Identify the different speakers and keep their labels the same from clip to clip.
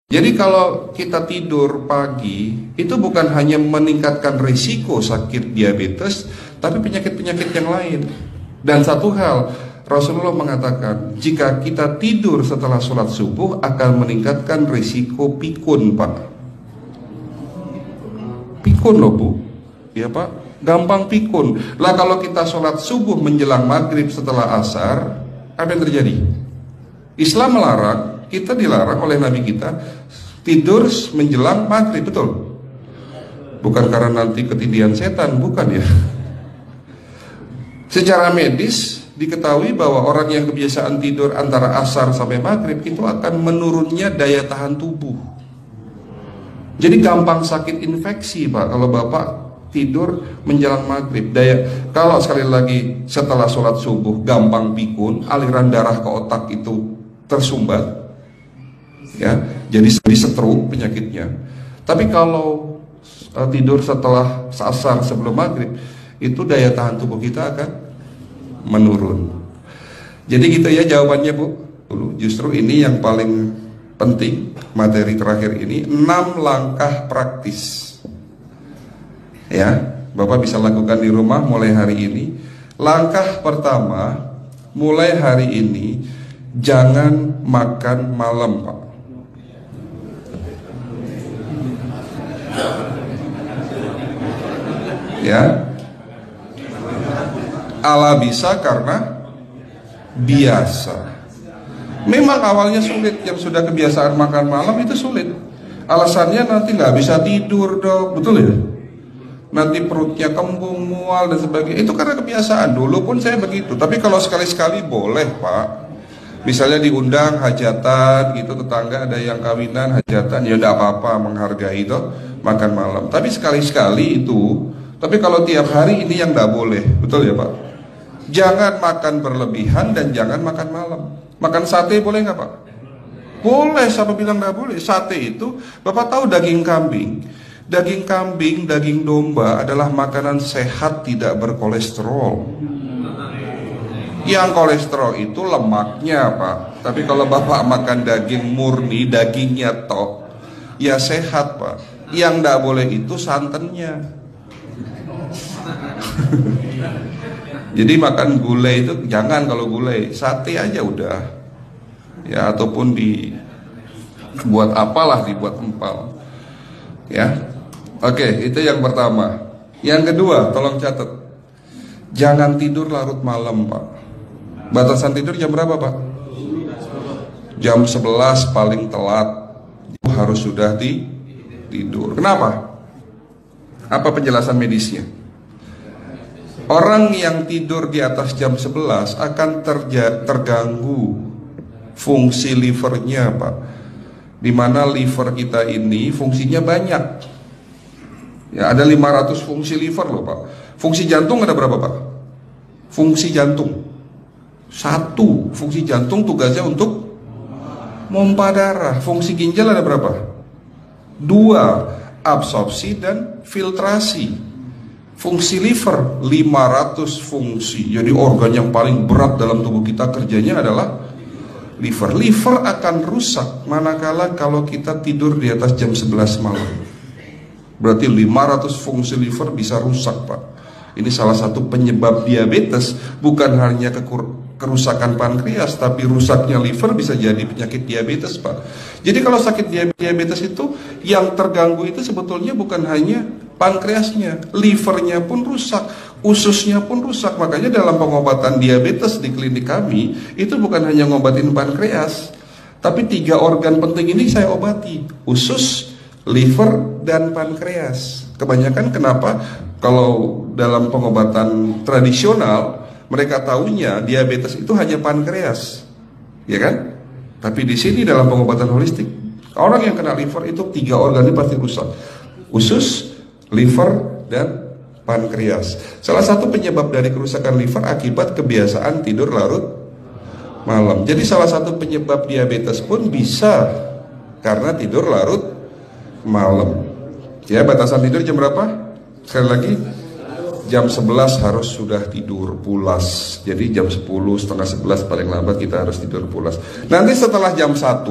Speaker 1: Jadi kalau kita tidur pagi, itu bukan hanya meningkatkan risiko sakit diabetes, tapi penyakit-penyakit yang lain. Dan satu hal, Rasulullah mengatakan, jika kita tidur setelah sholat subuh akan meningkatkan risiko pikun, Pak. Pikun loh, Bu. Ya, Pak. Gampang pikun. Lah kalau kita sholat subuh menjelang maghrib setelah asar, apa yang terjadi? Islam melarang, kita dilarang oleh Nabi kita tidur menjelang maghrib, betul? Bukan karena nanti ketindihan setan, bukan ya. Secara medis diketahui bahwa orang yang kebiasaan tidur antara asar sampai maghrib itu akan menurunnya daya tahan tubuh. Jadi gampang sakit infeksi, Pak, kalau Bapak tidur menjelang maghrib. Kalau sekali lagi setelah sholat subuh gampang pikun, aliran darah ke otak itu tersumbat, ya, jadi stroke penyakitnya. Tapi kalau tidur setelah asar sebelum maghrib, itu daya tahan tubuh kita akan menurun. Jadi gitu ya jawabannya, Bu. Justru ini yang paling penting, materi terakhir ini 6 langkah praktis. Ya, Bapak bisa lakukan di rumah mulai hari ini. Langkah pertama, mulai hari ini jangan makan malam, Pak. Ya, ala bisa karena biasa. Memang awalnya sulit, yang sudah kebiasaan makan malam itu sulit. Alasannya nanti nggak bisa tidur, Dok, betul ya? Nanti perutnya kembung, mual dan sebagainya. Itu karena kebiasaan. Dulu pun saya begitu. Tapi kalau sekali-sekali boleh, Pak. Misalnya diundang hajatan gitu, tetangga ada yang kawinan, hajatan, ya udah apa-apa, menghargai itu makan malam. Tapi sekali-sekali itu. Tapi kalau tiap hari ini yang nggak boleh, betul ya, Pak? Jangan makan berlebihan dan jangan makan malam. Makan sate boleh nggak, Pak? Boleh, siapa bilang nggak boleh? Sate itu, Bapak tahu daging kambing. Daging kambing, daging domba adalah makanan sehat, tidak berkolesterol. Yang kolesterol itu lemaknya, Pak. Tapi kalau Bapak makan daging murni, dagingnya tok, ya sehat, Pak. Yang nggak boleh itu santannya. Jadi makan gulai itu jangan, kalau gulai sate aja udah. Ya, ataupun dibuat apalah, dibuat empal. Ya. Oke, itu yang pertama. Yang kedua, tolong catat. Jangan tidur larut malam, Pak. Batasan tidur jam berapa, Pak? Jam 11 paling telat. Harus sudah tidur. Kenapa? Apa penjelasan medisnya? Orang yang tidur di atas jam 11 akan terganggu fungsi livernya, Pak. Dimana liver kita ini fungsinya banyak. Ya, ada 500 fungsi liver loh, Pak. Fungsi jantung ada berapa, Pak? Fungsi jantung 1. Fungsi jantung tugasnya untuk mompa darah. Fungsi ginjal ada berapa? 2. Absorpsi dan filtrasi. Fungsi liver 500 fungsi. Jadi organ yang paling berat dalam tubuh kita kerjanya adalah liver. Liver akan rusak manakala kalau kita tidur di atas jam 11 malam. Berarti 500 fungsi liver bisa rusak, Pak. Ini salah satu penyebab diabetes. Bukan hanya kerusakan pankreas, tapi rusaknya liver bisa jadi penyakit diabetes, Pak. Jadi kalau sakit diabetes itu yang terganggu itu sebetulnya bukan hanya pankreasnya, livernya pun rusak, ususnya pun rusak. Makanya dalam pengobatan diabetes di klinik kami itu bukan hanya ngobatin pankreas, tapi 3 organ penting ini saya obati: usus, liver, dan pankreas. Kebanyakan kenapa? Kalau dalam pengobatan tradisional mereka tahunya diabetes itu hanya pankreas, ya kan? Tapi di sini dalam pengobatan holistik, orang yang kena liver itu 3 organ ini pasti rusak: usus, liver, dan pankreas. Salah satu penyebab dari kerusakan liver akibat kebiasaan tidur larut malam. Jadi salah satu penyebab diabetes pun bisa karena tidur larut malam. Ya, batasan tidur jam berapa? Sekali lagi, jam 11 harus sudah tidur pulas. Jadi jam 10, setengah 11 paling lambat kita harus tidur pulas. Nanti setelah jam 1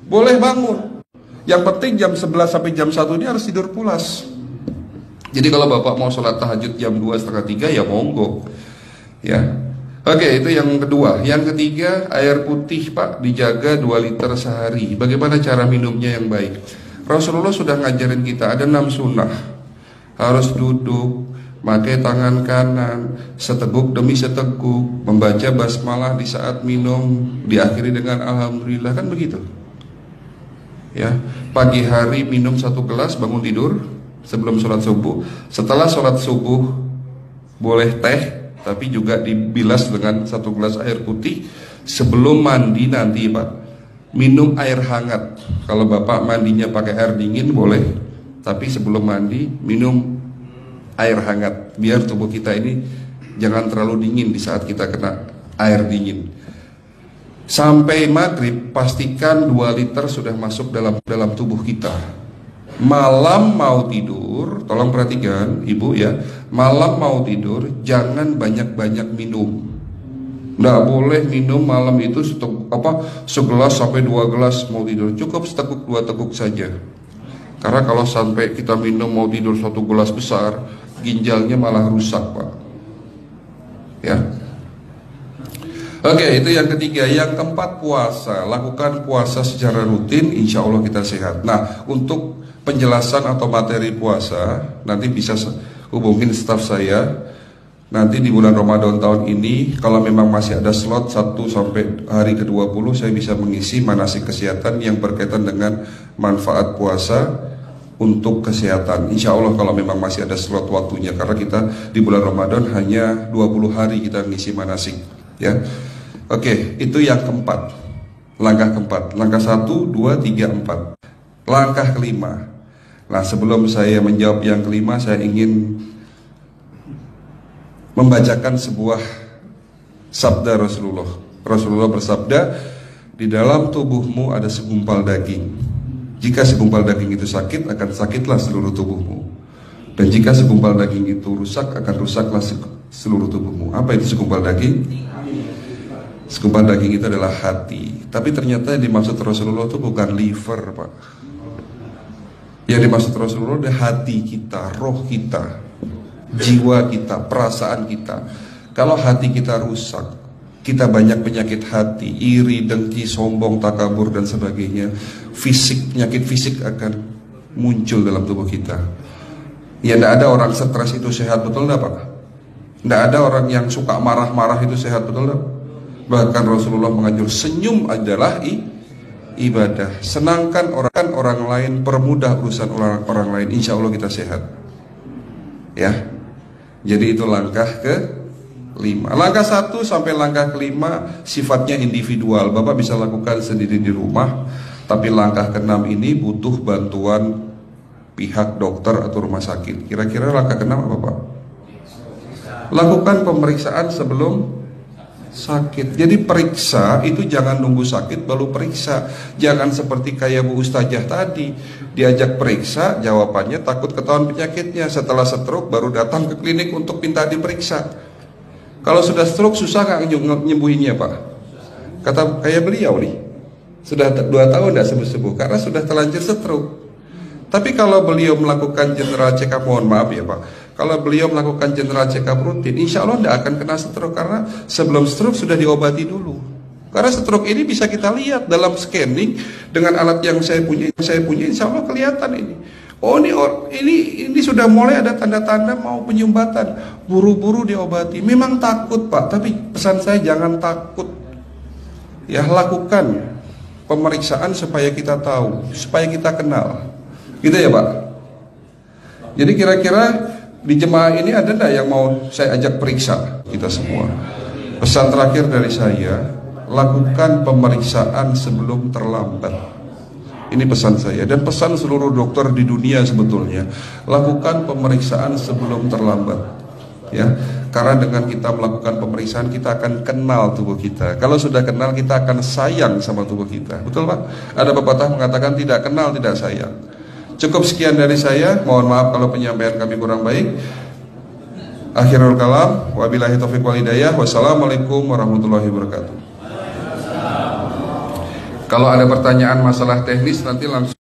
Speaker 1: boleh bangun. Yang penting jam 11 sampai jam 1 ini harus tidur pulas. Jadi kalau Bapak mau sholat tahajud jam 2, setengah 3 ya monggo. Ya. Oke, itu yang kedua. Yang ketiga, air putih Pak dijaga 2 liter sehari. Bagaimana cara minumnya yang baik? Rasulullah sudah ngajarin kita ada 6 sunnah. Harus duduk, pakai tangan kanan, seteguk demi seteguk, membaca basmalah di saat minum, diakhiri dengan alhamdulillah, kan begitu. Ya, pagi hari minum 1 gelas, bangun tidur sebelum sholat subuh. Setelah sholat subuh boleh teh, tapi juga dibilas dengan 1 gelas air putih. Sebelum mandi nanti Pak, minum air hangat. Kalau Bapak mandinya pakai air dingin boleh, tapi sebelum mandi minum air hangat, biar tubuh kita ini jangan terlalu dingin di saat kita kena air dingin. Sampai maghrib pastikan 2 liter sudah masuk dalam tubuh kita. Malam mau tidur, tolong perhatikan Ibu ya, malam mau tidur jangan banyak-banyak minum. Nggak boleh minum malam itu segelas sampai 2 gelas mau tidur. Cukup seteguk 2 teguk saja. Karena kalau sampai kita minum mau tidur 1 gelas besar, ginjalnya malah rusak Pak. Ya. Oke, itu yang ketiga. Yang keempat, puasa. Lakukan puasa secara rutin, insya Allah kita sehat. Nah, untuk penjelasan atau materi puasa nanti bisa hubungin staf saya. Nanti di bulan Ramadan tahun ini, kalau memang masih ada slot 1 sampai hari ke-20, saya bisa mengisi manasik kesehatan yang berkaitan dengan manfaat puasa untuk kesehatan. Insya Allah kalau memang masih ada slot waktunya, karena kita di bulan Ramadan hanya 20 hari kita mengisi manasik. Ya, oke, itu yang keempat. Langkah keempat. Langkah 1, 2, 3, 4. Langkah kelima. Nah, sebelum saya menjawab yang kelima, saya ingin membacakan sebuah sabda Rasulullah. Rasulullah bersabda, di dalam tubuhmu ada segumpal daging. Jika segumpal daging itu sakit, akan sakitlah seluruh tubuhmu. Dan jika segumpal daging itu rusak, akan rusaklah seluruh tubuhmu. Apa itu segumpal daging? Segumpal daging itu adalah hati. Tapi ternyata yang dimaksud Rasulullah itu bukan liver Pak. Yang dimaksud Rasulullah adalah hati kita, roh kita, jiwa kita, perasaan kita. Kalau hati kita rusak, kita banyak penyakit hati, iri, dengki, sombong, takabur dan sebagainya. Penyakit fisik akan muncul dalam tubuh kita. Ya, tidak ada orang stres itu sehat, betul tidak Pak? Tidak ada orang yang suka marah-marah itu sehat, betul tidak? Bahkan Rasulullah mengajar senyum adalah ibadah. Senangkan orang lain, permudah urusan orang lain, insya Allah kita sehat. Ya, jadi itu langkah ke-5. Langkah 1 sampai langkah ke-5 sifatnya individual. Bapak bisa lakukan sendiri di rumah. Tapi langkah ke-6 ini butuh bantuan pihak dokter atau rumah sakit. Kira-kira langkah ke-6 apa Pak? Lakukan pemeriksaan sebelum sakit. Jadi periksa itu jangan nunggu sakit baru periksa. Jangan seperti kayak Bu Ustazah tadi, diajak periksa, jawabannya takut ketahuan penyakitnya. Setelah stroke baru datang ke klinik untuk minta diperiksa. Kalau sudah stroke susah nggak nyembuhinnya Pak? Kata kayak beliau nih, sudah 2 tahun tidak sembuh-sembuh karena sudah terlanjur stroke. Tapi kalau beliau melakukan general check up, mohon maaf ya Pak, kalau beliau melakukan general check up rutin, insya Allah tidak akan kena stroke, karena sebelum stroke sudah diobati dulu. Karena stroke ini bisa kita lihat dalam scanning dengan alat yang saya punya, insya Allah kelihatan ini. Oh ini sudah mulai ada tanda-tanda mau penyumbatan, buru-buru diobati. Memang takut Pak, tapi pesan saya jangan takut. Ya, lakukan pemeriksaan supaya kita tahu, supaya kita kenal. Gitu ya Pak. Jadi kira-kira di jemaah ini ada enggak yang mau saya ajak periksa kita semua? Pesan terakhir dari saya, lakukan pemeriksaan sebelum terlambat. Ini pesan saya dan pesan seluruh dokter di dunia sebetulnya. Lakukan pemeriksaan sebelum terlambat. Ya, karena dengan kita melakukan pemeriksaan kita akan kenal tubuh kita. Kalau sudah kenal kita akan sayang sama tubuh kita. Betul Pak? Ada pepatah mengatakan tidak kenal tidak sayang. Cukup sekian dari saya. Mohon maaf kalau penyampaian kami kurang baik. Akhirul kalam, wabillahi taufiq wal hidayah. Wassalamualaikum warahmatullahi wabarakatuh. Kalau ada pertanyaan masalah teknis nanti langsung